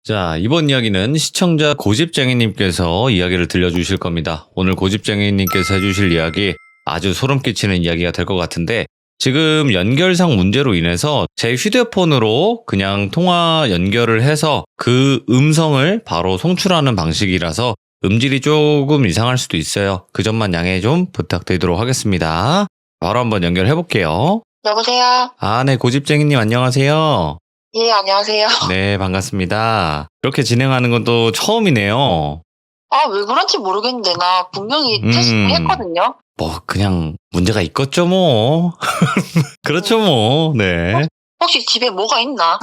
자, 이번 이야기는 시청자 고집쟁이님께서 이야기를 들려주실 겁니다. 오늘 고집쟁이님께서 해주실 이야기 아주 소름 끼치는 이야기가 될 것 같은데, 지금 연결상 문제로 인해서 제 휴대폰으로 그냥 통화 연결을 해서 그 음성을 바로 송출하는 방식이라서 음질이 조금 이상할 수도 있어요. 그 점만 양해 좀 부탁드리도록 하겠습니다. 바로 한번 연결해 볼게요. 여보세요? 네, 고집쟁이님 안녕하세요. 예, 안녕하세요. 네, 반갑습니다. 이렇게 진행하는 건 또 처음이네요. 왜 그런지 모르겠는데, 나 분명히 테스트 했거든요? 그냥 문제가 있겠죠, 뭐. 그렇죠, 뭐. 네. 혹시 집에 뭐가 있나?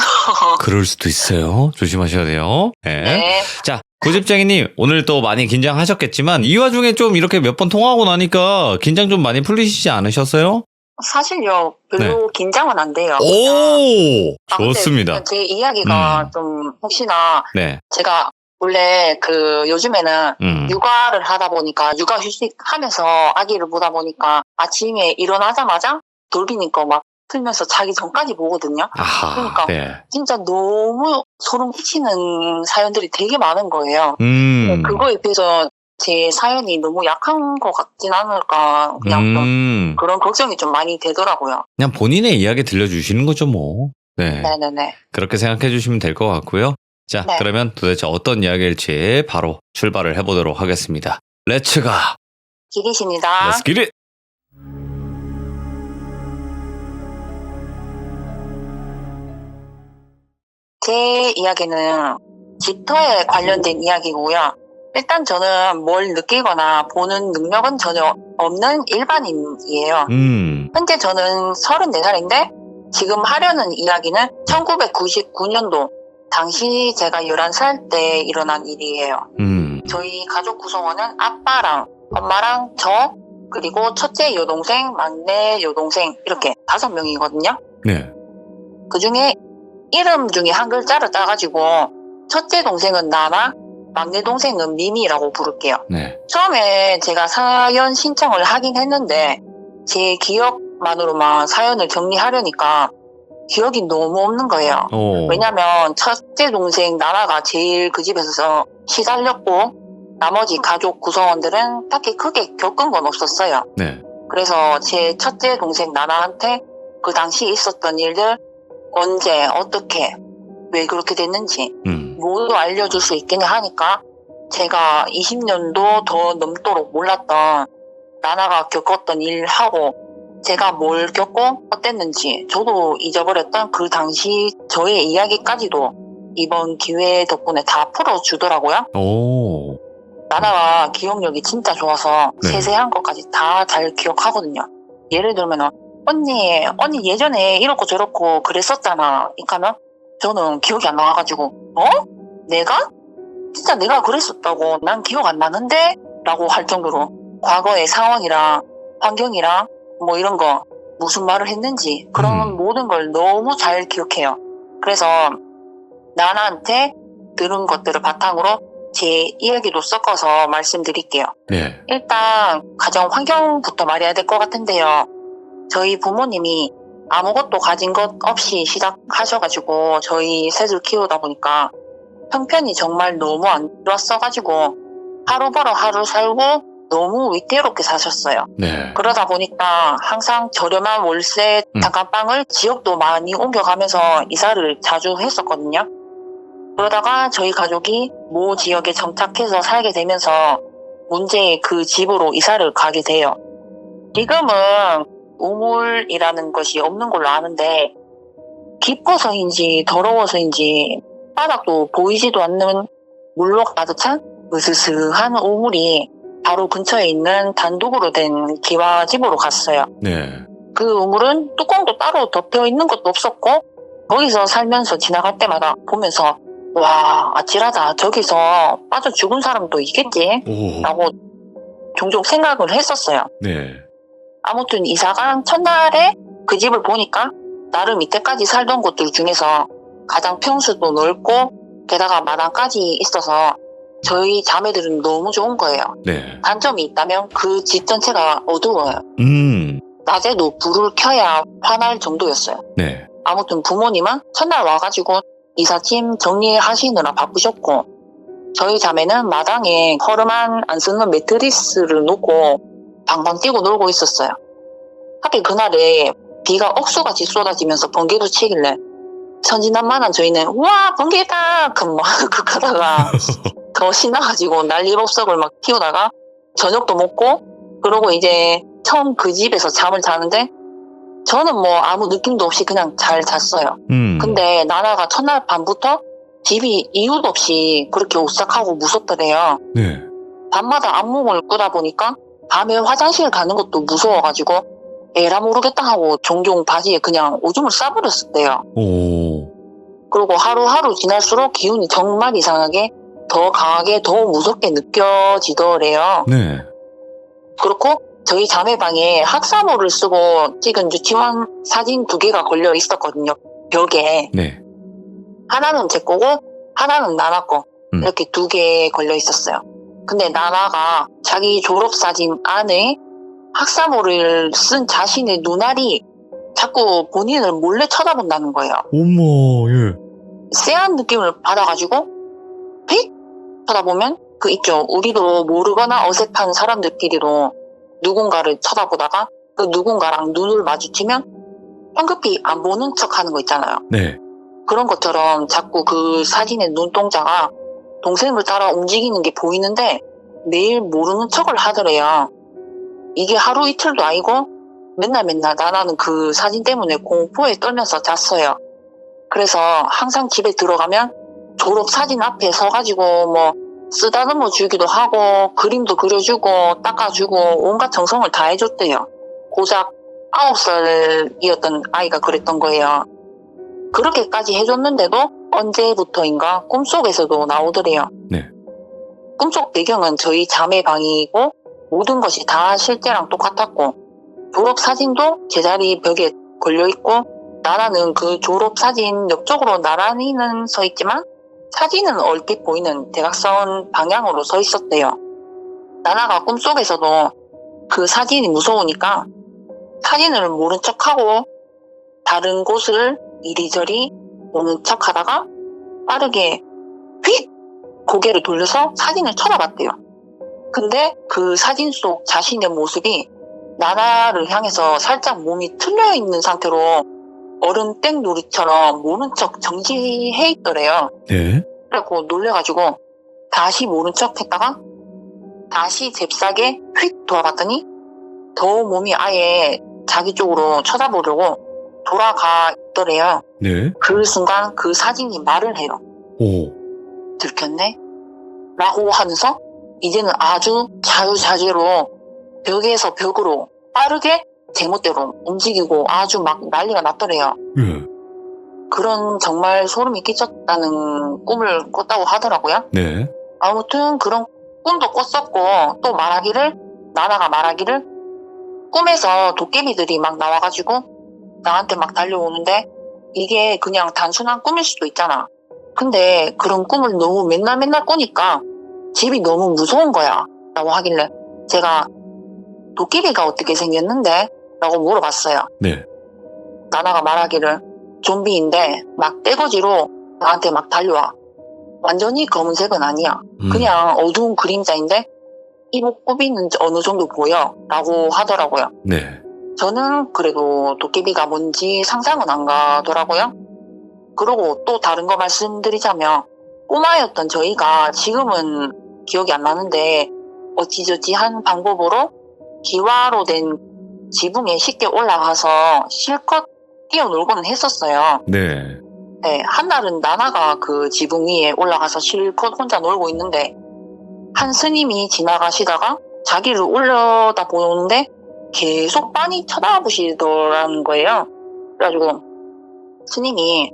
그럴 수도 있어요. 조심하셔야 돼요. 네. 네. 자, 고집쟁이님, 오늘 또 많이 긴장하셨겠지만, 이 와중에 좀 이렇게 몇 번 통화하고 나니까 긴장 좀 많이 풀리시지 않으셨어요? 사실요, 별로 긴장은 안 돼요. 오! 근데 좋습니다. 제 이야기가 좀, 혹시나, 네. 제가 원래 요즘에는 육아를 하다 보니까, 육아 휴식하면서 아기를 보다 보니까, 아침에 일어나자마자 돌비니까 막 틀면서 자기 전까지 보거든요. 아하. 그러니까 네. 진짜 너무 소름 끼치는 사연들이 되게 많은 거예요. 그거에 비해서 제 사연이 너무 약한 것 같진 않을까, 그냥 좀 그런 걱정이 좀 많이 되더라고요. 그냥 본인의 이야기 들려주시는 거죠, 뭐. 네. 네네네. 그렇게 생각해 주시면 될 것 같고요. 자, 네. 그러면 도대체 어떤 이야기일지 바로 출발을 해보도록 하겠습니다. 렛츠가! 기리십니다. Let's get it! 제 이야기는 집터에 관련된 이야기고요. 일단 저는 뭘 느끼거나 보는 능력은 전혀 없는 일반인이에요. 현재 저는 34살인데 지금 하려는 이야기는 1999년도 당시 제가 11살 때 일어난 일이에요. 저희 가족 구성원은 아빠랑 엄마랑 저 그리고 첫째 여동생, 막내 여동생 이렇게 5명이거든요. 네. 그중에 이름 중에 한 글자를 따가지고 첫째 동생은 나나 막내 동생은 미미라고 부를게요. 네. 처음에 제가 사연 신청을 하긴 했는데 제 기억만으로만 사연을 정리하려니까 기억이 너무 없는 거예요. 왜냐면 첫째 동생 나나가 제일 그 집에서 시달렸고 나머지 가족 구성원들은 딱히 크게 겪은 건 없었어요. 네. 그래서 제 첫째 동생 나나한테 그 당시 있었던 일들 언제 어떻게 왜 그렇게 됐는지 모두 알려줄 수 있겠냐 하니까 제가 20년도 더 넘도록 몰랐던 나나가 겪었던 일하고 제가 뭘 겪고 어땠는지 저도 잊어버렸던 그 당시 저의 이야기까지도 이번 기회 덕분에 다 풀어주더라고요. 나나가 기억력이 진짜 좋아서 세세한 것까지 다 잘 기억하거든요. 예를 들면 언니 예전에 이렇고 저렇고 그랬었잖아. 이러면 저는 기억이 안 나가지고 내가? 진짜 내가 그랬었다고 난 기억 안 나는데? 라고 할 정도로 과거의 상황이랑 환경이랑 뭐 이런 거 무슨 말을 했는지 그런 모든 걸 너무 잘 기억해요. 그래서 나나한테 들은 것들을 바탕으로 제 이야기도 섞어서 말씀드릴게요. 네. 일단 가정 환경부터 말해야 될 것 같은데요. 저희 부모님이 아무것도 가진 것 없이 시작하셔가지고 저희 셋을 키우다 보니까 형편이 정말 너무 안 좋았어가지고 하루 벌어 하루 살고 너무 위태롭게 사셨어요. 네. 그러다 보니까 항상 저렴한 월세 단칸방을 지역도 많이 옮겨가면서 이사를 자주 했었거든요. 그러다가 저희 가족이 모 지역에 정착해서 살게 되면서 문제의 그 집으로 이사를 가게 돼요. 지금은 우물이라는 것이 없는 걸로 아는데 깊어서인지 더러워서인지 바닥도 보이지도 않는 물로 가득 찬 으스스한 우물이 바로 근처에 있는 단독으로 된 기와집으로 갔어요. 네. 그 우물은 뚜껑도 따로 덮여 있는 것도 없었고 거기서 살면서 지나갈 때마다 보면서 와 아찔하다 저기서 빠져 죽은 사람도 있겠지 라고 종종 생각을 했었어요. 네. 아무튼 이사간 첫날에 그 집을 보니까 나름 이때까지 살던 곳들 중에서 가장 평수도 넓고 게다가 마당까지 있어서 저희 자매들은 너무 좋은 거예요. 네. 단점이 있다면 그 집 전체가 어두워요. 낮에도 불을 켜야 환할 정도였어요. 네. 아무튼 부모님은 첫날 와가지고 이삿짐 정리하시느라 바쁘셨고, 저희 자매는 마당에 허름한 안 쓰는 매트리스를 놓고 방방 뛰고 놀고 있었어요. 하필 그날에 비가 억수같이 쏟아지면서 번개도 치길래 천진난만한 저희는 우와 번개다! 막 극하다가 더 신나가지고 난리법석을 막 피우다가 저녁도 먹고, 그러고 이제 처음 그 집에서 잠을 자는데 저는 뭐 아무 느낌도 없이 그냥 잘 잤어요. 근데 나나가 첫날 밤부터 집이 이유도 없이 그렇게 오싹하고 무섭더래요. 네. 밤마다 악몽을 꾸다 보니까 밤에 화장실 가는 것도 무서워가지고 에라 모르겠다 하고 종종 바지에 그냥 오줌을 싸버렸었대요. 오. 그리고 하루하루 지날수록 기운이 정말 이상하게 더 강하게 더 무섭게 느껴지더래요. 네. 그렇고 저희 자매방에 학사모를 쓰고 찍은 유치원 사진 2개가 걸려 있었거든요. 벽에. 네. 하나는 제 거고 하나는 나나 거. 이렇게 2개 걸려 있었어요. 근데 나나가 자기 졸업사진 안에 학사모를 쓴 자신의 눈알이 자꾸 본인을 몰래 쳐다본다는 거예요. 어머, 예. 쎄한 느낌을 받아가지고 휙 쳐다보면 그 있죠. 우리도 모르거나 어색한 사람들끼리도 누군가를 쳐다보다가 그 누군가랑 눈을 마주치면 황급히 안 보는 척 하는 거 있잖아요. 네. 그런 것처럼 자꾸 그 사진의 눈동자가 동생을 따라 움직이는 게 보이는데 매일 모르는 척을 하더래요. 이게 하루 이틀도 아니고 맨날 나나는 그 사진 때문에 공포에 떨면서 잤어요. 그래서 항상 집에 들어가면 졸업 사진 앞에 서가지고 뭐 쓰다듬어 주기도 하고 그림도 그려주고 닦아주고 온갖 정성을 다 해줬대요. 고작 9살이었던 아이가 그랬던 거예요. 그렇게까지 해줬는데도 언제부터인가 꿈속에서도 나오더래요. 네. 꿈속 배경은 저희 자매 방이고 모든 것이 다 실제랑 똑같았고 졸업사진도 제자리 벽에 걸려있고 나나는 그 졸업사진 옆쪽으로 나란히는 서 있지만 사진은 얼핏 보이는 대각선 방향으로 서 있었대요. 나나가 꿈속에서도 그 사진이 무서우니까 사진을 모른 척하고 다른 곳을 이리저리 보는 척하다가 빠르게 휙 고개를 돌려서 사진을 쳐다봤대요. 근데 그 사진 속 자신의 모습이 나나를 향해서 살짝 몸이 틀려 있는 상태로 얼음 땡놀이처럼 모른 척 정지해 있더래요. 네. 그래갖고 놀래가지고 다시 모른 척 했다가 다시 잽싸게 휙 돌아봤더니 더 몸이 아예 자기 쪽으로 쳐다보려고 돌아가 있더래요. 네. 그 순간 그 사진이 말을 해요. 오. 들켰네? 라고 하면서 이제는 아주 자유자재로 벽에서 벽으로 빠르게 제멋대로 움직이고 아주 막 난리가 났더래요. 예. 그런 정말 소름이 끼쳤다는 꿈을 꿨다고 하더라고요. 네. 아무튼 그런 꿈도 꿨었고 또 나나가 말하기를 꿈에서 도깨비들이 막 나와가지고 나한테 막 달려오는데 이게 그냥 단순한 꿈일 수도 있잖아. 근데 그런 꿈을 너무 맨날 꾸니까 집이 너무 무서운 거야 라고 하길래 제가 도깨비가 어떻게 생겼는데? 라고 물어봤어요. 네. 나나가 말하기를 좀비인데 막 떼거지로 나한테 막 달려와. 완전히 검은색은 아니야. 그냥 어두운 그림자인데 이목구비는 어느 정도 보여 라고 하더라고요. 네. 저는 그래도 도깨비가 뭔지 상상은 안 가더라고요. 그러고 또 다른 거 말씀드리자면 꼬마였던 저희가 지금은 기억이 안 나는데 어찌저찌 한 방법으로 기와로 된 지붕에 쉽게 올라가서 실컷 뛰어놀고는 했었어요. 네. 네, 한날은 나나가 그 지붕 위에 올라가서 실컷 혼자 놀고 있는데 한 스님이 지나가시다가 자기를 올려다 보는데 계속 빤히 쳐다보시더라는 거예요. 그래가지고 스님이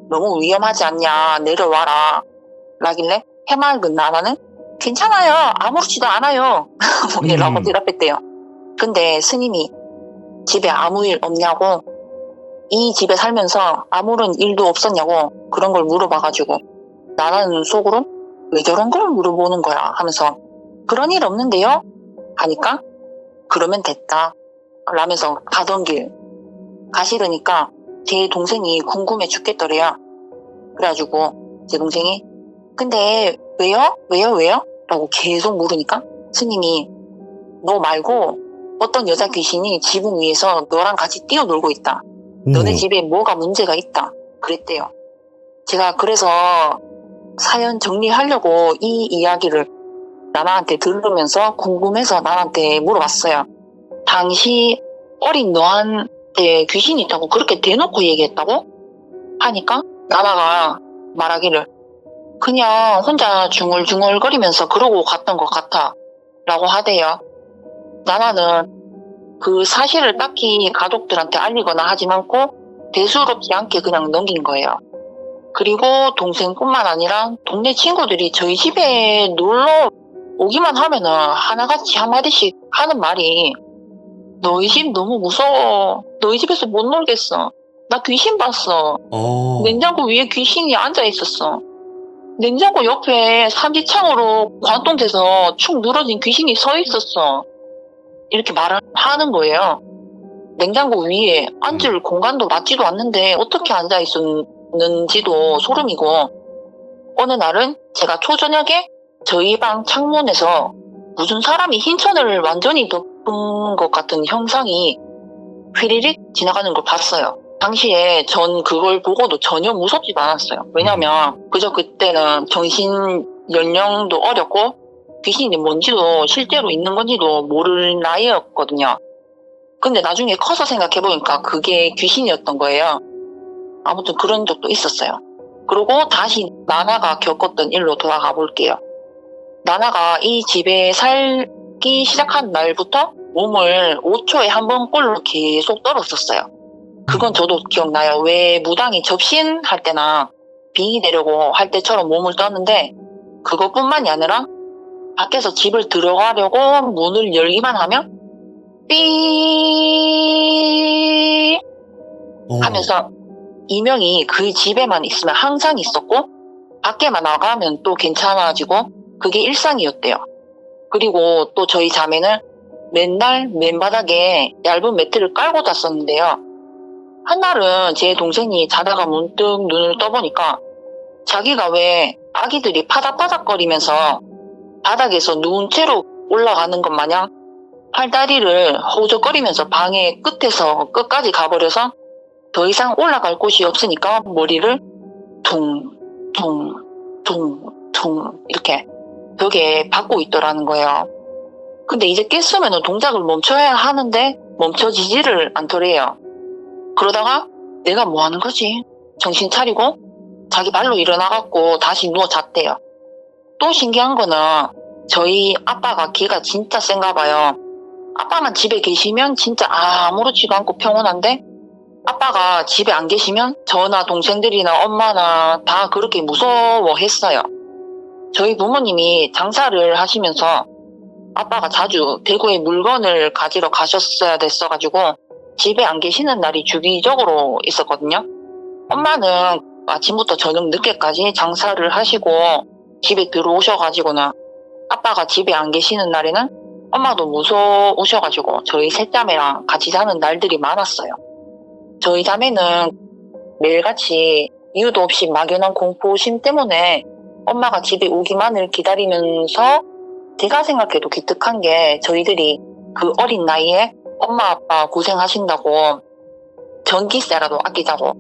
너무 위험하지 않냐 내려와라 라길래 해맑은 나나는 괜찮아요 아무렇지도 않아요 라고 대답했대요. 근데 스님이 집에 아무 일 없냐고 이 집에 살면서 아무런 일도 없었냐고 그런 걸 물어봐가지고 나나는 속으로 왜 저런 걸 물어보는 거야 하면서 그런 일 없는데요? 하니까 그러면 됐다 라면서 가던 길 가시려니까 제 동생이 궁금해 죽겠더래요. 그래가지고 제 동생이 근데 왜요? 왜요? 왜요? 라고 계속 물으니까 스님이 너 말고 어떤 여자 귀신이 지붕 위에서 너랑 같이 뛰어놀고 있다. 너네 집에 뭐가 문제가 있다. 그랬대요. 제가 그래서 사연 정리하려고 이 이야기를 나나한테 들으면서 궁금해서 나나한테 물어봤어요. 당시 어린 너한테 귀신이 있다고 그렇게 대놓고 얘기했다고? 하니까 나나가 말하기를 그냥 혼자 중얼중얼거리면서 그러고 갔던 것 같아 라고 하대요. 나나는 그 사실을 딱히 가족들한테 알리거나 하지 않고 대수롭지 않게 그냥 넘긴 거예요. 그리고 동생뿐만 아니라 동네 친구들이 저희 집에 놀러 오기만 하면은 하나같이 한마디씩 하는 말이 너희 집 너무 무서워. 너희 집에서 못 놀겠어. 나 귀신 봤어. 냉장고 위에 귀신이 앉아 있었어. 냉장고 옆에 삼지창으로 관통돼서 축 늘어진 귀신이 서 있었어. 이렇게 말을 하는 거예요. 냉장고 위에 앉을 공간도 맞지도 않는데 어떻게 앉아 있었는지도 소름이고 어느 날은 제가 초저녁에 저희 방 창문에서 무슨 사람이 흰천을 완전히 덮은 것 같은 형상이 휘리릭 지나가는 걸 봤어요. 당시에 전 그걸 보고도 전혀 무섭지도 않았어요. 왜냐면 그저 그때는 정신 연령도 어렸고 귀신이 뭔지도 실제로 있는 건지도 모를 나이였거든요. 근데 나중에 커서 생각해보니까 그게 귀신이었던 거예요. 아무튼 그런 적도 있었어요. 그리고 다시 나나가 겪었던 일로 돌아가 볼게요. 나나가 이 집에 살기 시작한 날부터 몸을 5초에 한 번꼴로 계속 떨었었어요. 그건 저도 기억나요. 왜 무당이 접신할 때나 빙의 내려고 할 때처럼 몸을 떴는데 그것뿐만이 아니라 밖에서 집을 들어가려고 문을 열기만 하면 삐 하면서 이명이 그 집에만 있으면 항상 있었고 밖에만 나가면 또 괜찮아지고 그게 일상이었대요. 그리고 또 저희 자매는 맨날 맨바닥에 얇은 매트를 깔고 잤었는데요. 한날은 제 동생이 자다가 문득 눈을 떠보니까 자기가 왜 아기들이 파닥파닥거리면서 바닥에서 누운 채로 올라가는 것 마냥 팔다리를 허우적거리면서 방의 끝에서 끝까지 가버려서 더 이상 올라갈 곳이 없으니까 머리를 퉁퉁퉁퉁 이렇게 벽에 박고 있더라는 거예요. 근데 이제 깼으면 동작을 멈춰야 하는데 멈춰지지를 않더래요. 그러다가 내가 뭐 하는 거지? 정신 차리고 자기 발로 일어나갖고 다시 누워 잤대요. 또 신기한 거는 저희 아빠가 기가 진짜 센가 봐요. 아빠만 집에 계시면 진짜 아무렇지도 않고 평온한데 아빠가 집에 안 계시면 저나 동생들이나 엄마나 다 그렇게 무서워했어요. 저희 부모님이 장사를 하시면서 아빠가 자주 대구에 물건을 가지러 가셨어야 됐어가지고 집에 안 계시는 날이 주기적으로 있었거든요. 엄마는 아침부터 저녁 늦게까지 장사를 하시고 집에 들어오셔가지고는 아빠가 집에 안 계시는 날에는 엄마도 무서우셔가지고 저희 셋자매랑 같이 자는 날들이 많았어요. 저희 자매는 매일같이 이유도 없이 막연한 공포심 때문에 엄마가 집에 오기만을 기다리면서 제가 생각해도 기특한 게 저희들이 그 어린 나이에 엄마 아빠 고생하신다고 전기세라도 아끼자고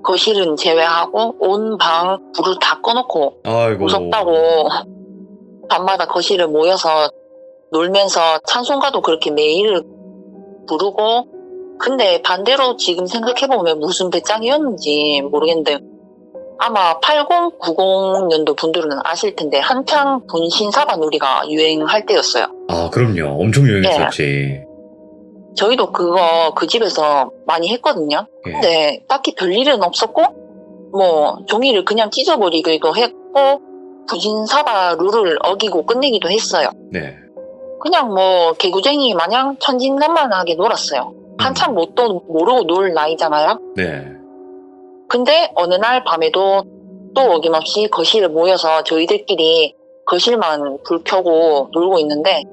거실은 제외하고 온 방 불을 다 꺼놓고 아이고. 무섭다고 밤마다 거실에 모여서 놀면서 찬송가도 그렇게 매일 부르고 근데 반대로 지금 생각해보면 무슨 배짱이었는지 모르겠는데 아마 80, 90년도 분들은 아실 텐데 한창 분신사바놀이가 유행할 때였어요. 아, 그럼요. 엄청 유행했었지. 네. 저희도 그거 그 집에서 많이 했거든요. 예. 근데 딱히 별일은 없었고 뭐 종이를 그냥 찢어버리기도 했고 분신사바 룰을 어기고 끝내기도 했어요. 네. 그냥 뭐 개구쟁이 마냥 천진난만하게 놀았어요. 한참 뭣도 모르고 놀 나이잖아요. 네. 근데 어느 날 밤에도 또 어김없이 거실에 모여서 저희들끼리 거실만 불 켜고 놀고 있는데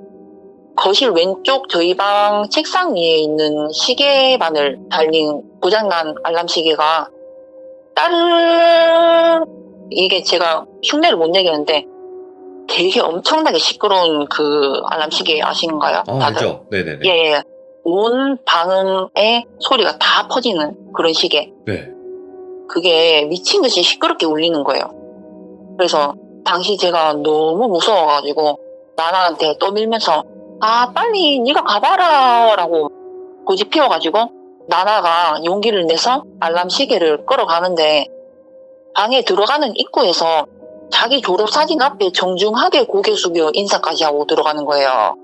거실 왼쪽 저희 방 책상 위에 있는 시계바늘 달린 고장난 알람 시계가 따르 이게 제가 흉내를 못 내겠는데 되게 엄청나게 시끄러운 그 알람 시계 아시는가요? 다들? 알죠. 네네네. 예. 온 방에 소리가 다 퍼지는 그런 시계. 네. 그게 미친 듯이 시끄럽게 울리는 거예요. 그래서 당시 제가 너무 무서워가지고 나나한테 떠밀면서 아 빨리 네가 가봐라 라고 고집 피워가지고 나나가 용기를 내서 알람 시계를 끌어가는데 방에 들어가는 입구에서 자기 졸업사진 앞에 정중하게 고개 숙여 인사까지 하고 들어가는 거예요.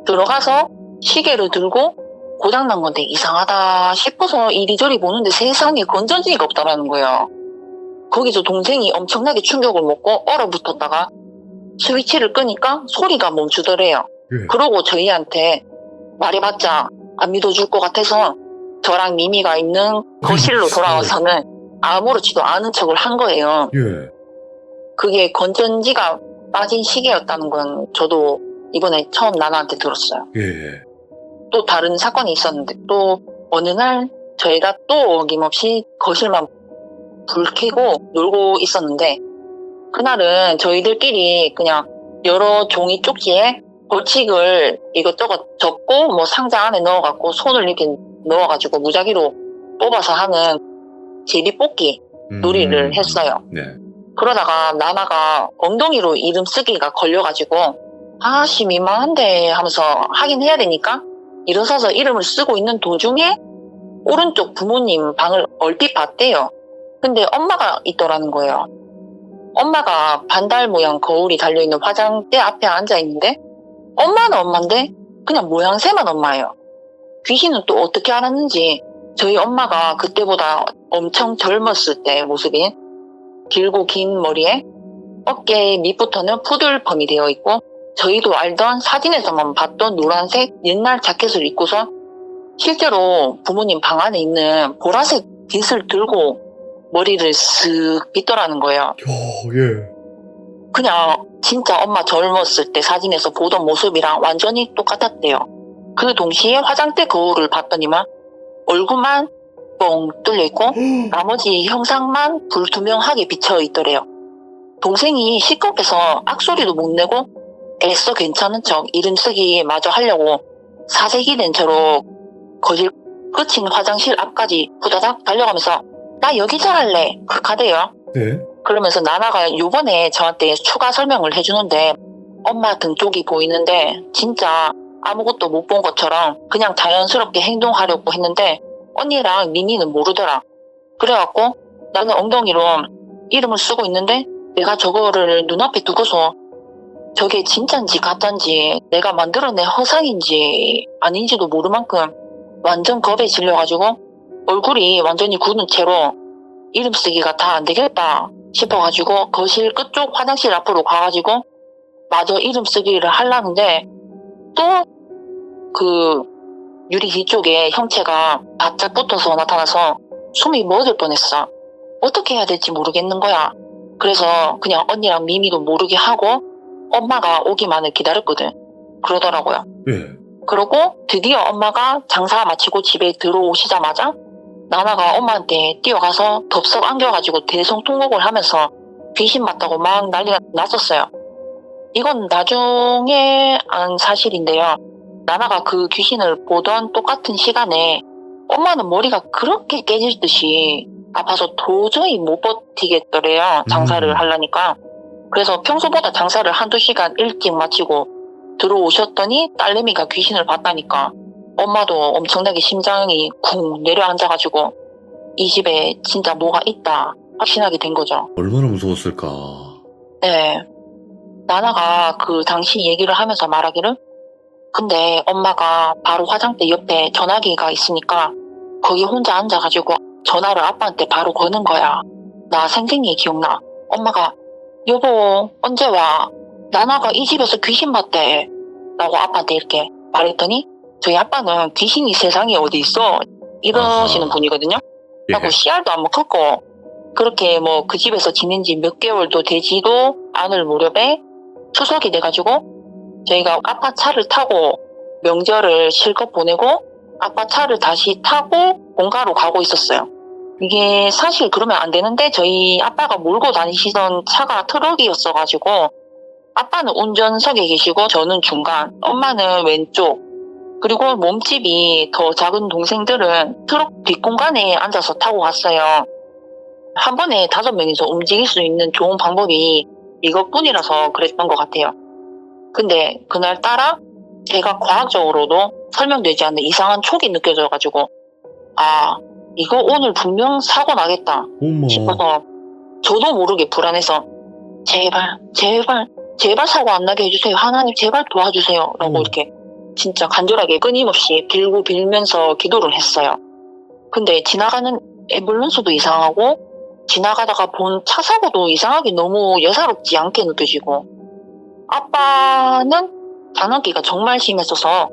들어가서 시계를 들고 고장난 건데 이상하다 싶어서 이리저리 보는데 세상에 건전지가 없다라는 거예요. 거기서 동생이 엄청나게 충격을 먹고 얼어붙었다가 스위치를 끄니까 소리가 멈추더래요. 그러고 저희한테 말해봤자 안 믿어줄 것 같아서 저랑 미미가 있는 거실로 돌아와서는 아무렇지도 않은 척을 한 거예요. 그게 건전지가 빠진 시계였다는 건 저도 이번에 처음 나나한테 들었어요. 또 다른 사건이 있었는데 또 어느 날 저희가 또 어김없이 거실만 불 켜고 놀고 있었는데 그날은 저희들끼리 그냥 여러 종이 쪽지에 벌칙을 이것저것 적고 뭐 상자 안에 넣어갖고 손을 이렇게 넣어가지고 무작위로 뽑아서 하는 제비뽑기 놀이를 했어요. 네. 그러다가 나나가 엉덩이로 이름 쓰기가 걸려가지고 아씨 민망한데 하면서 하긴 해야 되니까 일어서서 이름을 쓰고 있는 도중에 오른쪽 부모님 방을 얼핏 봤대요. 근데 엄마가 있더라는 거예요. 엄마가 반달 모양 거울이 달려있는 화장대 앞에 앉아있는데 엄마는 엄마인데 그냥 모양새만 엄마예요. 귀신은 또 어떻게 알았는지 저희 엄마가 그때보다 엄청 젊었을 때 모습이 길고 긴 머리에 어깨 밑부터는 푸들펌이 되어 있고 저희도 알던 사진에서만 봤던 노란색 옛날 자켓을 입고서 실제로 부모님 방 안에 있는 보라색 빗을 들고 머리를 쓱 빗더라는 거예요. 그냥 진짜 엄마 젊었을 때 사진에서 보던 모습이랑 완전히 똑같았대요. 그 동시에 화장대 거울을 봤더니만 얼굴만 뻥 뚫려있고 나머지 형상만 불투명하게 비쳐있더래요. 동생이 시끄럽해서 악소리도 못 내고 애써 괜찮은 척 이름 쓰기 마저 하려고 사색이 된 채로 거실 끝인 화장실 앞까지 후다닥 달려가면서 나 여기 잘할래 극하대요. 네. 그러면서 나나가 요번에 저한테 추가 설명을 해주는데 엄마 등 쪽이 보이는데 진짜 아무것도 못 본 것처럼 그냥 자연스럽게 행동하려고 했는데 언니랑 미미는 모르더라. 그래갖고 나는 엉덩이로 이름을 쓰고 있는데 내가 저거를 눈앞에 두고서 저게 진짠지 가짠지 내가 만들어낸 허상인지 아닌지도 모를 만큼 완전 겁에 질려가지고 얼굴이 완전히 굳은 채로 이름 쓰기가 다 안 되겠다 싶어가지고 거실 끝쪽 화장실 앞으로 가가지고 마저 이름 쓰기를 하려는데 또 그 유리 뒤쪽에 형체가 바짝 붙어서 나타나서 숨이 멎을 뻔했어. 어떻게 해야 될지 모르겠는 거야. 그래서 그냥 언니랑 미미도 모르게 하고 엄마가 오기만을 기다렸거든. 그러더라고요. 그러고 드디어 엄마가 장사 마치고 집에 들어오시자마자 나나가 엄마한테 뛰어가서 덥석 안겨가지고 대성통곡을 하면서 귀신 맞다고 막 난리가 났었어요. 이건 나중에 안 사실인데요. 나나가 그 귀신을 보던 똑같은 시간에 엄마는 머리가 그렇게 깨질 듯이 아파서 도저히 못 버티겠더래요. 장사를 하려니까. 그래서 평소보다 장사를 한두 시간 일찍 마치고 들어오셨더니 딸내미가 귀신을 봤다니까 엄마도 엄청나게 심장이 쿵 내려앉아가지고 이 집에 진짜 뭐가 있다 확신하게 된 거죠. 얼마나 무서웠을까. 네. 나나가 그 당시 얘기를 하면서 말하기를 근데 엄마가 바로 화장대 옆에 전화기가 있으니까 거기 혼자 앉아가지고 전화를 아빠한테 바로 거는 거야. 나 생생히 기억나. 엄마가 여보 언제 와? 나나가 이 집에서 귀신 봤대 라고 아빠한테 이렇게 말했더니 저희 아빠는 귀신이 세상에 어디 있어 이러시는 분이거든요. 하고 씨알도 안 먹혔고 그렇게 뭐 그 집에서 지낸 지 몇 개월도 되지도 않을 무렵에 추석이 돼가지고 저희가 아빠 차를 타고 명절을 실컷 보내고 아빠 차를 다시 타고 본가로 가고 있었어요. 이게 사실 그러면 안 되는데 저희 아빠가 몰고 다니시던 차가 트럭이었어가지고 아빠는 운전석에 계시고 저는 중간, 엄마는 왼쪽, 그리고 몸집이 더 작은 동생들은 트럭 뒷공간에 앉아서 타고 갔어요. 한 번에 5명이서 움직일 수 있는 좋은 방법이 이것뿐이라서 그랬던 것 같아요. 근데 그날따라 제가 과학적으로도 설명되지 않는 이상한 촉이 느껴져가지고 아, 이거 오늘 분명 사고 나겠다 싶어서 저도 모르게 불안해서 제발 사고 안 나게 해주세요. 하나님 제발 도와주세요. 라고 이렇게 진짜 간절하게 끊임없이 빌면서 기도를 했어요. 근데 지나가는 앰뷸런스도 이상하고 지나가다가 본 차 사고도 이상하게 너무 예사롭지 않게 느껴지고 아빠는 장난기가 정말 심했어서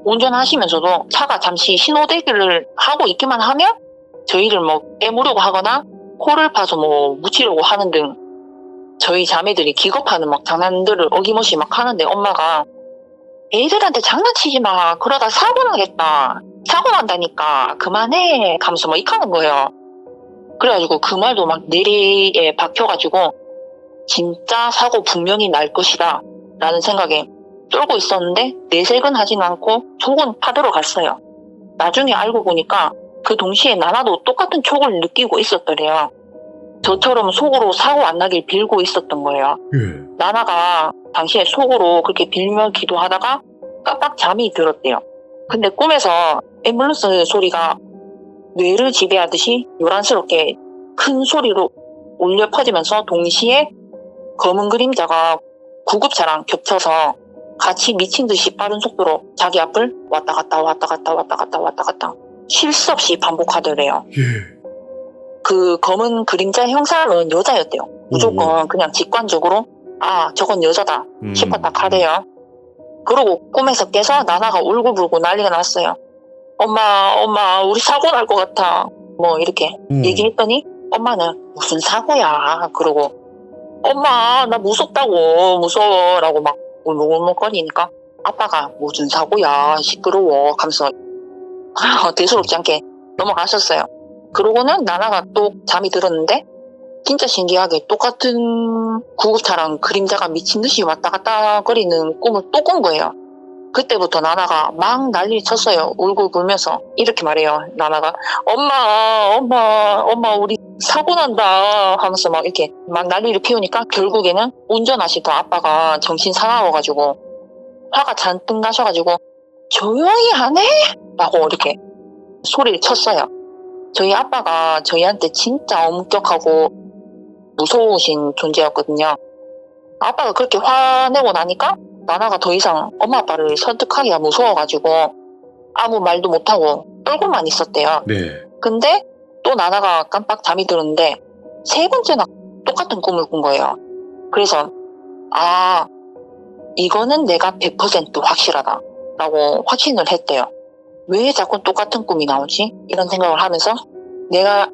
운전하시면서도 차가 잠시 신호대기를 하고 있기만 하면 저희를 뭐 깨무려고 하거나 코를 파서 뭐 묻히려고 하는 등 저희 자매들이 기겁하는 막 장난들을 어김없이 막 하는데 엄마가 애들한테 장난치지 마. 그러다 사고 나겠다. 사고 난다니까. 그만해. 하면서 막 이카는 거예요. 그래가지고 그 말도 막 뇌리에 박혀가지고 진짜 사고 분명히 날 것이다 라는 생각에 쫄고 있었는데 내색은 하진 않고 속은 파들어 갔어요. 나중에 알고 보니까 그 동시에 나나도 똑같은 촉을 느끼고 있었더래요. 저처럼 속으로 사고 안 나길 빌고 있었던 거예요. 나나가 당시에 속으로 그렇게 빌며 기도하다가 깜빡 잠이 들었대요. 근데 꿈에서 앰뷸런스 소리가 뇌를 지배하듯이 요란스럽게 큰 소리로 울려 퍼지면서 동시에 검은 그림자가 구급차랑 겹쳐서 같이 미친 듯이 빠른 속도로 자기 앞을 왔다 갔다 쉴 수 없이 반복하더래요. 그 검은 그림자 형상은 여자였대요. 무조건 그냥 직관적으로 아 저건 여자다 싶었다 카대요. 그러고 꿈에서 깨서 나나가 울고불고 난리가 났어요. 엄마 우리 사고 날 것 같아 뭐 이렇게 얘기했더니 엄마는 무슨 사고야 그러고 엄마 나 무섭다고 무서워라고 막 울먹울먹거리니까 아빠가 무슨 사고야 시끄러워 하면서 대수롭지 않게 넘어가셨어요. 그러고는 나나가 또 잠이 들었는데 진짜 신기하게 똑같은 구급차랑 그림자가 미친 듯이 왔다 갔다 거리는 꿈을 또 꾼 거예요. 그때부터 나나가 막 난리 쳤어요. 울고 불면서 이렇게 말해요. 나나가 엄마 우리 사고 난다 하면서 막 이렇게 막 난리를 피우니까 결국에는 운전하시던 아빠가 정신 사나워가지고 화가 잔뜩 나셔가지고 조용히 하네? 라고 이렇게 소리를 쳤어요. 저희 아빠가 저희한테 진짜 엄격하고 무서우신 존재였거든요. 아빠가 그렇게 화내고 나니까 나나가 더 이상 엄마 아빠를 설득하기가 무서워가지고 아무 말도 못하고 떨고만 있었대요. 네. 근데 또 나나가 깜빡 잠이 들었는데 3번째나 똑같은 꿈을 꾼 거예요. 그래서 아 이거는 내가 100% 확실하다 라고 확신을 했대요. 왜 자꾸 똑같은 꿈이 나오지? 이런 생각을 하면서 내가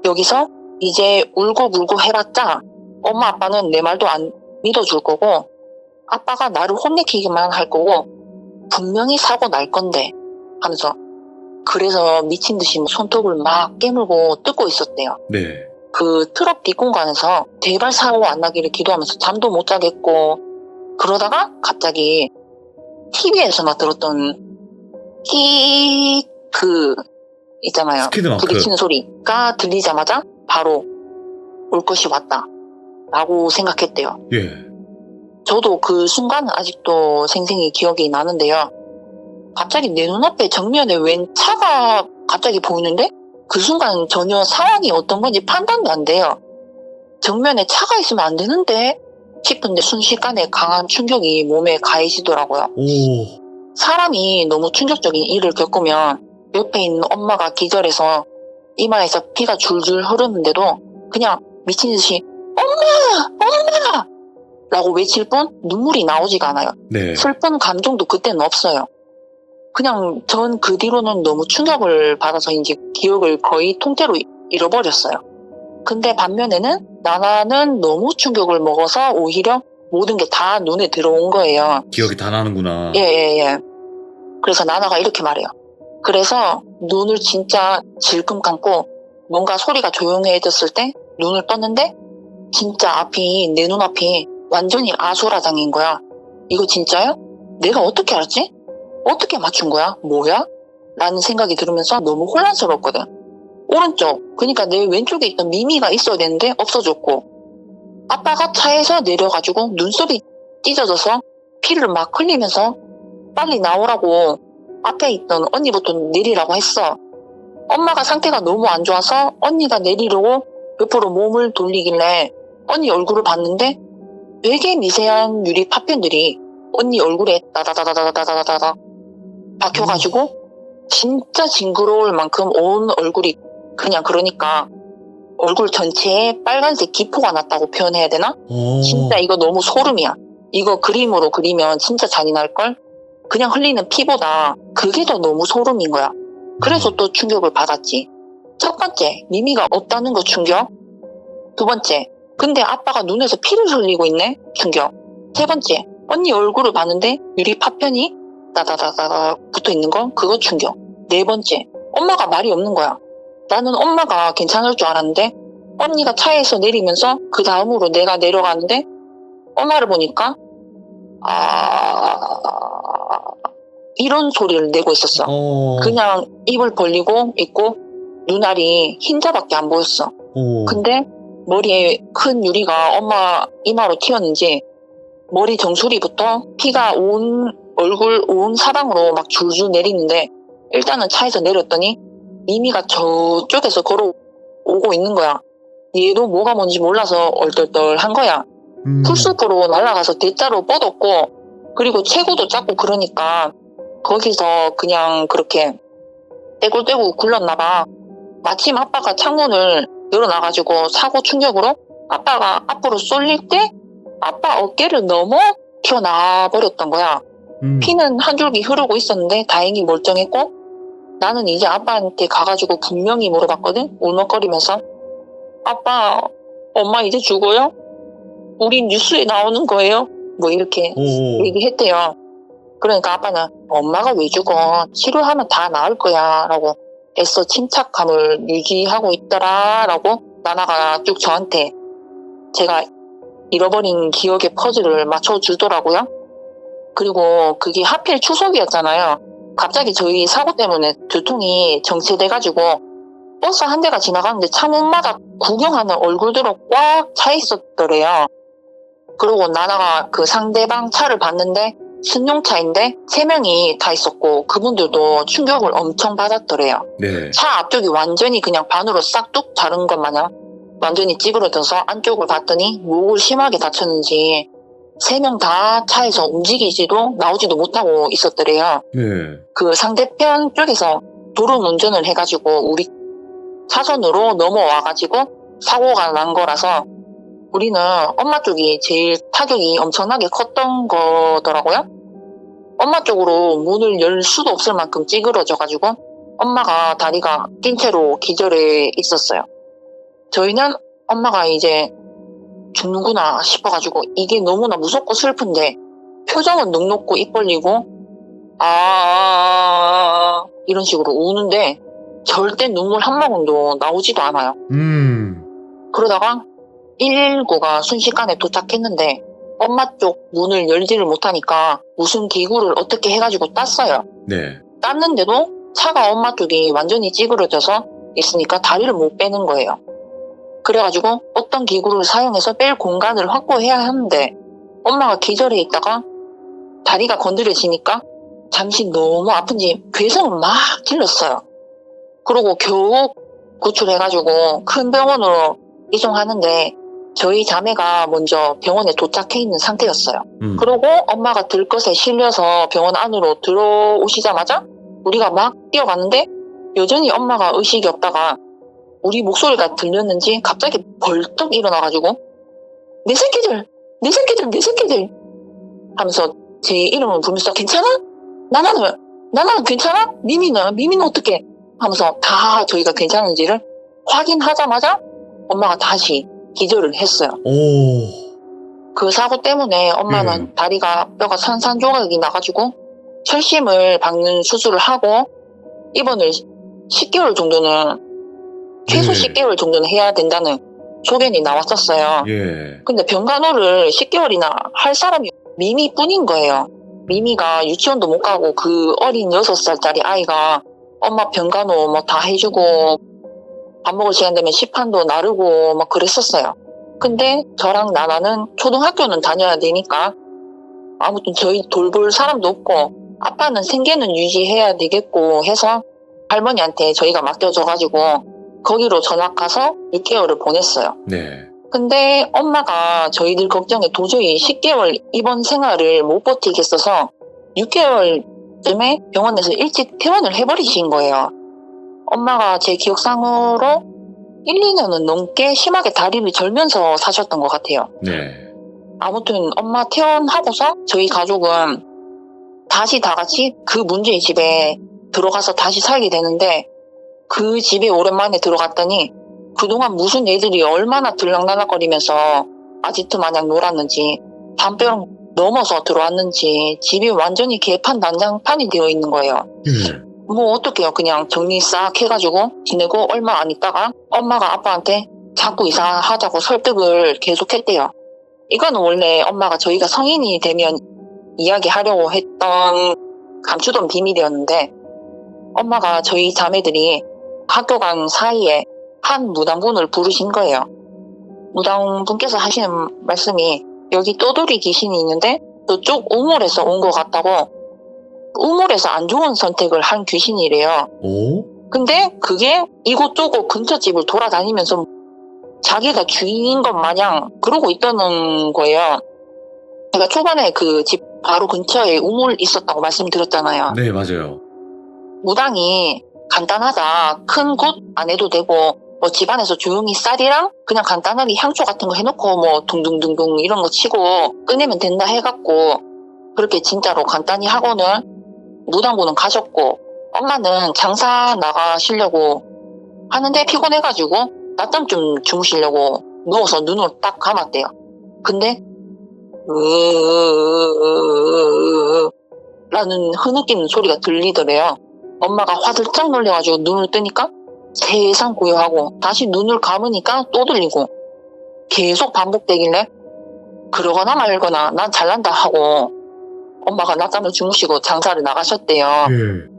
여기서 이제 울고불고 해봤자 엄마 아빠는 내 말도 안 믿어줄 거고 아빠가 나를 혼내키기만 할 거고 분명히 사고 날 건데 하면서 그래서 미친 듯이 손톱을 막 깨물고 뜯고 있었대요. 네. 그 트럭 뒷공간에서 제발 사고 안 나기를 기도하면서 잠도 못 자겠고 그러다가 갑자기 TV에서만 들었던 그 있잖아요. 스키드마크. 부딪히는 소리가 들리자마자 바로 올 것이 왔다 라고 생각했대요. 예. 저도 그 순간은 아직도 생생히 기억이 나는데요. 갑자기 내 눈앞에 정면에 웬 차가 갑자기 보이는데 그 순간 전혀 상황이 어떤 건지 판단도 안 돼요. 정면에 차가 있으면 안 되는데 싶은데 순식간에 강한 충격이 몸에 가해지더라고요. 오. 사람이 너무 충격적인 일을 겪으면 옆에 있는 엄마가 기절해서 이마에서 피가 줄줄 흐르는데도 그냥 미친 듯이 엄마! 라고 외칠 뿐 눈물이 나오지가 않아요. 네. 슬픈 감정도 그때는 없어요. 그냥 전 그 뒤로는 너무 충격을 받아서인지 기억을 거의 통째로 잃어버렸어요. 근데 반면에는 나나는 너무 충격을 먹어서 오히려 모든 게 다 눈에 들어온 거예요. 기억이 다 나는구나. 예. 그래서 나나가 이렇게 말해요. 그래서 눈을 진짜 질끔 감고 뭔가 소리가 조용해졌을 때 눈을 떴는데 진짜 앞이 내 눈앞이 완전히 아수라장인 거야. 이거 진짜야? 내가 어떻게 알았지? 어떻게 맞춘 거야? 뭐야? 라는 생각이 들으면서 너무 혼란스러웠거든. 오른쪽, 그러니까 내 왼쪽에 있던 미미가 있어야 되는데 없어졌고 아빠가 차에서 내려가지고 눈썹이 찢어져서 피를 막 흘리면서 빨리 나오라고 앞에 있던 언니부터 내리라고 했어. 엄마가 상태가 너무 안 좋아서 언니가 내리려고 옆으로 몸을 돌리길래 언니 얼굴을 봤는데 되게 미세한 유리 파편들이 언니 얼굴에 따다다다다다다다다 박혀가지고 진짜 징그러울 만큼 온 얼굴이 그냥 그러니까 얼굴 전체에 빨간색 기포가 났다고 표현해야 되나? 진짜 이거 너무 소름이야. 이거 그림으로 그리면 진짜 잔인할걸? 그냥 흘리는 피보다 그게 더 너무 소름인 거야. 그래서 또 충격을 받았지. 첫 번째, 미미가 없다는 거 충격. 두 번째, 근데 아빠가 눈에서 피를 흘리고 있네? 충격. 세 번째, 언니 얼굴을 봤는데 유리 파편이 따다다다다 붙어 있는 거? 그거 충격. 네 번째, 엄마가 말이 없는 거야. 나는 엄마가 괜찮을 줄 알았는데 언니가 차에서 내리면서 그 다음으로 내가 내려가는데 엄마를 보니까 이런 소리를 내고 있었어. 그냥 입을 벌리고 있고 눈알이 흰자밖에 안 보였어. 근데 머리에 큰 유리가 엄마 이마로 튀었는지 머리 정수리부터 피가 온 얼굴 온 사방으로 막 줄줄 내리는데 일단은 차에서 내렸더니 미미가 저쪽에서 걸어오고 있는 거야. 얘도 뭐가 뭔지 몰라서 얼떨떨한 거야. 풀숲으로 날아가서 대자로 뻗었고 그리고 체구도 작고 그러니까 거기서 그냥 그렇게 떼굴떼굴 굴렀나 봐. 마침 아빠가 창문을 열어놔가지고 사고 충격으로 아빠가 앞으로 쏠릴 때 아빠 어깨를 넘어 튀어나와 버렸던 거야. 피는 한 줄기 흐르고 있었는데 다행히 멀쩡했고 나는 이제 아빠한테 가가지고 분명히 물어봤거든. 울먹거리면서 아빠, 엄마 이제 죽어요? 우리 뉴스에 나오는 거예요? 뭐 이렇게 얘기했대요. 그러니까 아빠는 엄마가 왜 죽어? 치료하면 다 나을 거야 라고 애써 침착함을 유지하고 있더라 라고 나나가 쭉 저한테 제가 잃어버린 기억의 퍼즐을 맞춰주더라고요. 그리고 그게 하필 추석이었잖아요. 갑자기 저희 사고 때문에 교통이 정체돼가지고 버스 한 대가 지나가는데 창문마다 구경하는 얼굴들로 꽉 차 있었더래요. 그리고 나나가 그 상대방 차를 봤는데 승용차인데 3명이 타 있었고 그분들도 충격을 엄청 받았더래요. 네. 차 앞쪽이 완전히 그냥 반으로 싹둑 자른 것 마냥 완전히 찌그러져서 안쪽을 봤더니 목을 심하게 다쳤는지 3명 다 차에서 움직이지도 나오지도 못하고 있었더래요. 네. 그 상대편 쪽에서 도로 운전을 해가지고 우리 차선으로 넘어와가지고 사고가 난 거라서 우리는 엄마 쪽이 제일 타격이 엄청나게 컸던 거더라고요. 엄마 쪽으로 문을 열 수도 없을 만큼 찌그러져가지고 엄마가 다리가 낀 채로 기절해 있었어요. 저희는 엄마가 이제 죽는구나 싶어가지고 이게 너무나 무섭고 슬픈데 표정은 넉넉고 입 벌리고 이런 식으로 우는데 절대 눈물 한 모금도 나오지도 않아요. 그러다가 119가 순식간에 도착했는데 엄마 쪽 문을 열지를 못하니까 무슨 기구를 어떻게 해가지고 땄어요. 네. 땄는데도 차가 엄마 쪽이 완전히 찌그러져서 있으니까 다리를 못 빼는 거예요. 그래가지고 어떤 기구를 사용해서 뺄 공간을 확보해야 하는데 엄마가 기절해 있다가 다리가 건드려지니까 잠시 너무 아픈지 괴성을 막 질렀어요. 그러고 겨우 구출해가지고 큰 병원으로 이송하는데 저희 자매가 먼저 병원에 도착해 있는 상태였어요. 그러고 엄마가 들것에 실려서 병원 안으로 들어오시자마자 우리가 막 뛰어갔는데 여전히 엄마가 의식이 없다가 우리 목소리가 들렸는지 갑자기 벌떡 일어나가지고 내 새끼들 하면서 제 이름을 부르면서 괜찮아? 나나는 괜찮아? 미미는 어떡해? 하면서 다 저희가 괜찮은지를 확인하자마자 엄마가 다시 기절을 했어요. 그 사고 때문에 엄마는 다리가 뼈가 산산조각이 나가지고 철심을 박는 수술을 하고 입원을 10개월 정도는 최소 네. 10개월 정도는 해야 된다는 소견이 나왔었어요. 예. 근데 병간호를 10개월이나 할 사람이 미미뿐인 거예요. 미미가 유치원도 못 가고 그 어린 6살짜리 아이가 엄마 병간호 뭐 다 해주고 밥 먹을 시간 되면 시판도 나르고 막 그랬었어요. 근데 저랑 나나는 초등학교는 다녀야 되니까 아무튼 저희 돌볼 사람도 없고 아빠는 생계는 유지해야 되겠고 해서 할머니한테 저희가 맡겨줘가지고 거기로 전학 가서 6개월을 보냈어요. 네. 근데 엄마가 저희들 걱정에 도저히 10개월 입원 생활을 못 버티겠어서 6개월쯤에 병원에서 일찍 퇴원을 해버리신 거예요. 엄마가 제 기억상으로 1, 2년은 넘게 심하게 다리를 절면서 사셨던 것 같아요. 네. 아무튼 엄마 퇴원하고서 저희 가족은 다시 다 같이 그 문제의 집에 들어가서 다시 살게 되는데 그 집에 오랜만에 들어갔더니 그동안 무슨 애들이 얼마나 들락날락거리면서 아지트 마냥 놀았는지 담벼락 넘어서 들어왔는지 집이 완전히 개판 난장판이 되어 있는 거예요. 예. 뭐 어떡해요. 그냥 정리 싹 해가지고 지내고 얼마 안 있다가 엄마가 아빠한테 자꾸 이사하자고 설득을 계속했대요. 이거는 원래 엄마가 저희가 성인이 되면 이야기하려고 했던 감추던 비밀이었는데 엄마가 저희 자매들이 학교 간 사이에 한 무당분을 부르신 거예요. 무당분께서 하시는 말씀이 여기 떠돌이 귀신이 있는데 저쪽 우물에서 온 것 같다고 우물에서 안 좋은 선택을 한 귀신이래요. 오? 근데 그게 이곳저곳 근처 집을 돌아다니면서 자기가 주인인 것 마냥 그러고 있다는 거예요. 제가 초반에 그 집 바로 근처에 우물 있었다고 말씀드렸잖아요. 네, 맞아요. 무당이 간단하다. 큰 곳 안 해도 되고 뭐 집안에서 조용히 쌀이랑 그냥 간단하게 향초 같은 거 해놓고 뭐 둥둥둥둥 이런 거 치고 꺼내면 된다 해갖고 그렇게 진짜로 간단히 하고는 무당분은 가셨고 엄마는 장사 나가시려고 하는데 피곤해가지고 낮잠 좀 주무시려고 누워서 눈을 딱 감았대요. 근데 라는 흐느끼는 소리가 들리더래요. 엄마가 화들짝 놀래가지고 눈을 뜨니까 세상 고요하고 다시 눈을 감으니까 또 들리고 계속 반복되길래 그러거나 말거나 난 잘난다 하고 엄마가 낮잠을 주무시고 장사를 나가셨대요. 예.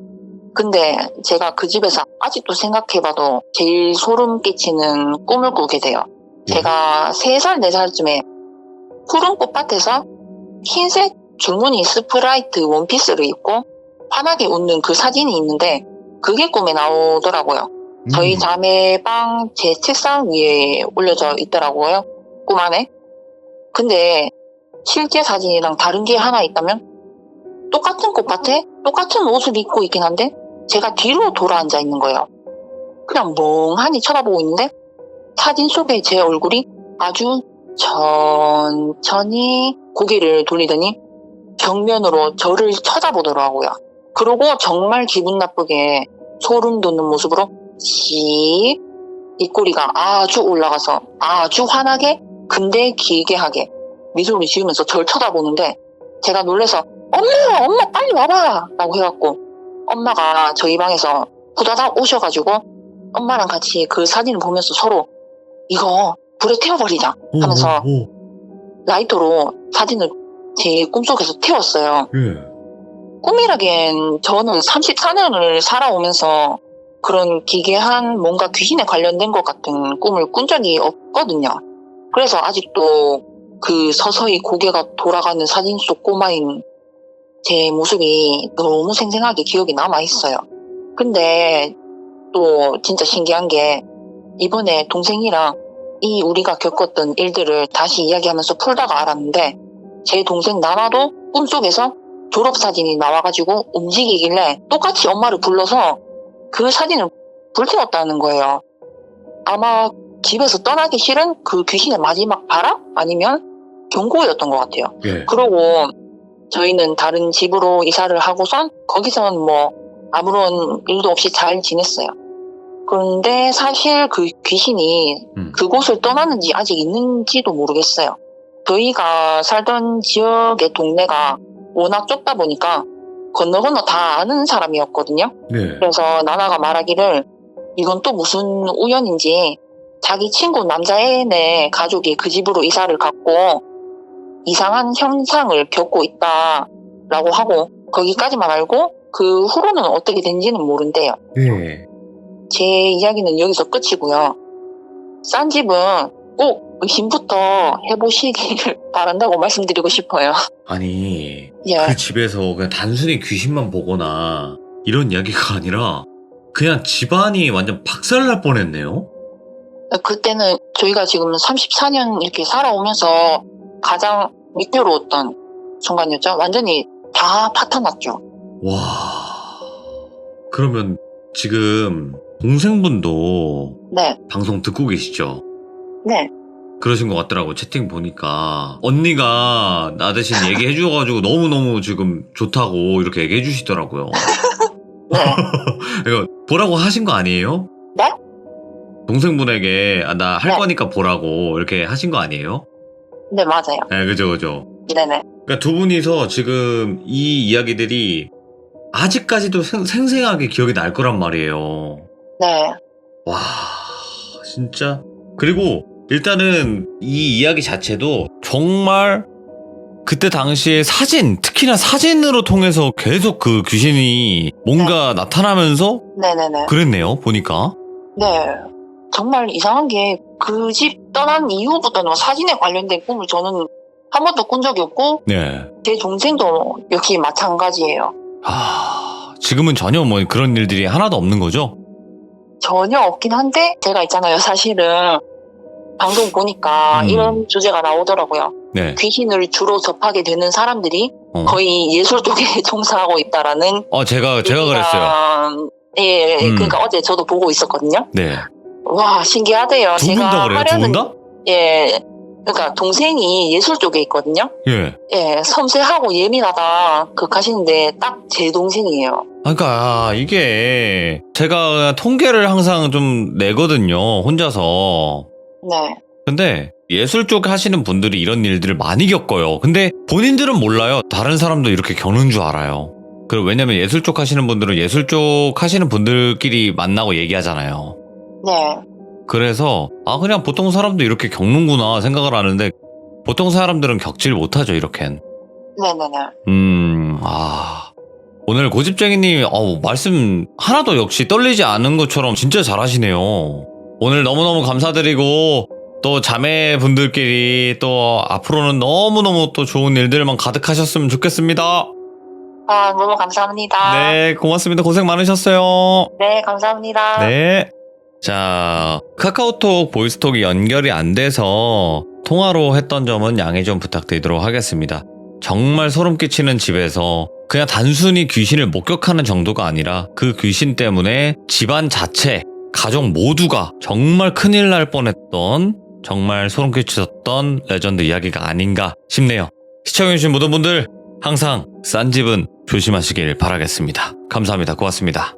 근데 제가 그 집에서 아직도 생각해봐도 제일 소름 끼치는 꿈을 꾸게 돼요. 제가 3살, 4살쯤에 푸른 꽃밭에서 흰색 줄무늬 스프라이트 원피스를 입고 환하게 웃는 그 사진이 있는데 그게 꿈에 나오더라고요. 저희 자매방 제 책상 위에 올려져 있더라고요. 꿈 안에. 근데 실제 사진이랑 다른 게 하나 있다면 똑같은 꽃밭에 똑같은 옷을 입고 있긴 한데 제가 뒤로 돌아 앉아 있는 거예요. 그냥 멍하니 쳐다보고 있는데 사진 속에 제 얼굴이 아주 천천히 고개를 돌리더니 정면으로 저를 쳐다보더라고요. 그러고 정말 기분 나쁘게 소름 돋는 모습으로 씩 입꼬리가 아주 올라가서 아주 환하게 근데 길게 하게 미소를 지으면서 저를 쳐다보는데 제가 놀라서 엄마 빨리 와봐 라고 해갖고 엄마가 저희 방에서 후다닥 오셔가지고 엄마랑 같이 그 사진을 보면서 서로 이거 불에 태워버리자 하면서 라이터로 사진을 제 꿈속에서 태웠어요. 예. 꿈이라기엔 저는 34년을 살아오면서 그런 기괴한 뭔가 귀신에 관련된 것 같은 꿈을 꾼 적이 없거든요. 그래서 아직도 그 서서히 고개가 돌아가는 사진 속 꼬마인 제 모습이 너무 생생하게 기억이 남아있어요. 근데 또 진짜 신기한 게 이번에 동생이랑 이 우리가 겪었던 일들을 다시 이야기하면서 풀다가 알았는데 제 동생 나나도 꿈속에서 졸업사진이 나와가지고 움직이길래 똑같이 엄마를 불러서 그 사진을 불태웠다는 거예요. 아마 집에서 떠나기 싫은 그 귀신의 마지막 바람? 아니면 경고였던 것 같아요. 예. 그러고 저희는 다른 집으로 이사를 하고선 거기서는 뭐 아무런 일도 없이 잘 지냈어요. 그런데 사실 그 귀신이 그곳을 떠났는지 아직 있는지도 모르겠어요. 저희가 살던 지역의 동네가 워낙 좁다 보니까 건너 다 아는 사람이었거든요. 네. 그래서 나나가 말하기를 이건 또 무슨 우연인지 자기 친구 남자애네 가족이 그 집으로 이사를 갔고 이상한 현상을 겪고 있다라고 하고 거기까지만 알고 그 후로는 어떻게 된지는 모른대요. 네. 제 이야기는 여기서 끝이고요. 싼 집은 꼭 의심부터 해보시길 바란다고 말씀드리고 싶어요. 아니, 예. 그 집에서 그냥 단순히 귀신만 보거나 이런 이야기가 아니라 그냥 집안이 완전 박살날 뻔했네요? 그때는 저희가 지금 34년 이렇게 살아오면서 가장 위태로웠던 순간이었죠. 완전히 다 파탄났죠. 와. 그러면 지금 동생분도 네, 방송 듣고 계시죠? 네. 그러신 것 같더라고. 채팅 보니까 언니가 나 대신 얘기해 줘가지고 너무너무 지금 좋다고 이렇게 얘기해 주시더라고요. 네. 이거 보라고 하신 거 아니에요? 네? 동생분에게 나 할 네. 거니까 보라고 이렇게 하신 거 아니에요? 네, 맞아요. 네, 그죠. 네네. 그러니까 두 분이서 지금 이 이야기들이 아직까지도 생생하게 기억이 날 거란 말이에요. 네. 와, 진짜. 그리고 일단은 이 이야기 자체도 정말 그때 당시에 사진, 특히나 사진으로 통해서 계속 그 귀신이 뭔가 나타나면서 네네네. 그랬네요, 보니까. 네. 정말 이상한 게 그 집 떠난 이후부터는 사진에 관련된 꿈을 저는 한 번도 꾼 적이 없고 네. 제 동생도 역시 마찬가지예요. 지금은 전혀 뭐 그런 일들이 하나도 없는 거죠? 전혀 없긴 한데 제가 있잖아요. 사실은 방송 보니까 이런 주제가 나오더라고요. 네. 귀신을 주로 접하게 되는 사람들이 어. 거의 예술 쪽에 종사하고 있다라는 제가 그랬어요. 예, 그러니까 어제 저도 보고 있었거든요. 네. 와, 신기하대요. 두 분 다 그래요? 두 분 다? 예, 그러니까 동생이 예술 쪽에 있거든요. 예. 예, 섬세하고 예민하다 극하시는데 딱 제 동생이에요. 그러니까 이게 제가 통계를 항상 좀 내거든요, 혼자서. 네, 근데 예술 쪽 하시는 분들이 이런 일들을 많이 겪어요. 근데 본인들은 몰라요. 다른 사람도 이렇게 겪는 줄 알아요. 그리고 왜냐면 예술 쪽 하시는 분들은 예술 쪽 하시는 분들끼리 만나고 얘기하잖아요. 네, 그래서 그냥 보통 사람도 이렇게 겪는구나 생각을 하는데 보통 사람들은 겪질 못하죠, 이렇게는. 네네네. 오늘 고집쟁이님 말씀 하나도 역시 떨리지 않은 것처럼 진짜 잘하시네요. 오늘 너무너무 감사드리고 또 자매분들끼리 또 앞으로는 너무너무 또 좋은 일들만 가득하셨으면 좋겠습니다. 너무 감사합니다. 네, 고맙습니다. 고생 많으셨어요. 네, 감사합니다. 네. 자, 카카오톡 보이스톡이 연결이 안 돼서 통화로 했던 점은 양해 좀 부탁드리도록 하겠습니다. 정말 소름 끼치는 집에서 그냥 단순히 귀신을 목격하는 정도가 아니라 그 귀신 때문에 집안 자체, 가족 모두가 정말 큰일 날 뻔했던 정말 소름 끼쳤던 레전드 이야기가 아닌가 싶네요. 시청해주신 모든 분들 항상 싼 집은 조심하시길 바라겠습니다. 감사합니다. 고맙습니다.